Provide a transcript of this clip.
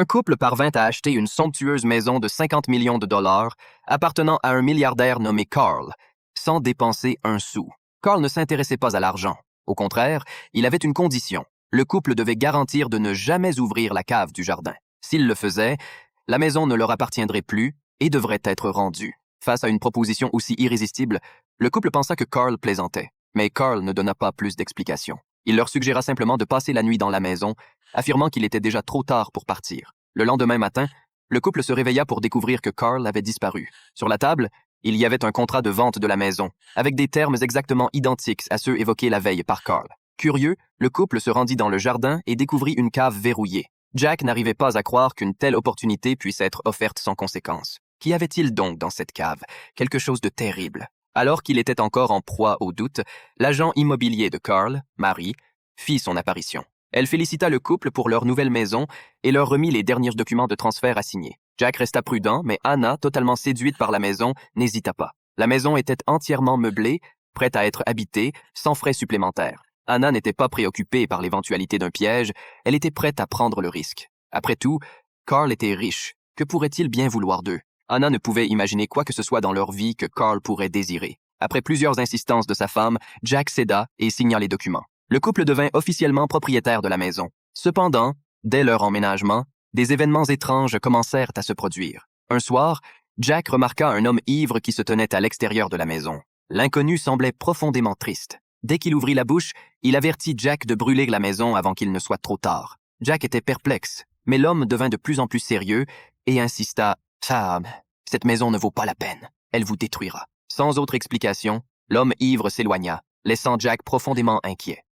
Un couple parvint à acheter une somptueuse maison de 50 millions de dollars appartenant à un milliardaire nommé Carl, sans dépenser un sou. Carl ne s'intéressait pas à l'argent. Au contraire, il avait une condition. Le couple devait garantir de ne jamais ouvrir la cave du jardin. S'il le faisait, la maison ne leur appartiendrait plus et devrait être rendue. Face à une proposition aussi irrésistible, le couple pensa que Carl plaisantait. Mais Carl ne donna pas plus d'explications. Il leur suggéra simplement de passer la nuit dans la maison, affirmant qu'il était déjà trop tard pour partir. Le lendemain matin, le couple se réveilla pour découvrir que Carl avait disparu. Sur la table, il y avait un contrat de vente de la maison, avec des termes exactement identiques à ceux évoqués la veille par Carl. Curieux, le couple se rendit dans le jardin et découvrit une cave verrouillée. Jack n'arrivait pas à croire qu'une telle opportunité puisse être offerte sans conséquence. Qu'y avait-il donc dans cette cave? Quelque chose de terrible. Alors qu'il était encore en proie au doute, l'agent immobilier de Carl, Mary, fit son apparition. Elle félicita le couple pour leur nouvelle maison et leur remit les derniers documents de transfert à signer. Jack resta prudent, mais Anna, totalement séduite par la maison, n'hésita pas. La maison était entièrement meublée, prête à être habitée, sans frais supplémentaires. Anna n'était pas préoccupée par l'éventualité d'un piège, elle était prête à prendre le risque. Après tout, Carl était riche. Que pourrait-il bien vouloir d'eux? Anna ne pouvait imaginer quoi que ce soit dans leur vie que Carl pourrait désirer. Après plusieurs insistances de sa femme, Jack céda et signa les documents. Le couple devint officiellement propriétaire de la maison. Cependant, dès leur emménagement, des événements étranges commencèrent à se produire. Un soir, Jack remarqua un homme ivre qui se tenait à l'extérieur de la maison. L'inconnu semblait profondément triste. Dès qu'il ouvrit la bouche, il avertit Jack de brûler la maison avant qu'il ne soit trop tard. Jack était perplexe, mais l'homme devint de plus en plus sérieux et insista « Femme, cette maison ne vaut pas la peine. Elle vous détruira. » Sans autre explication, l'homme ivre s'éloigna, laissant Jack profondément inquiet.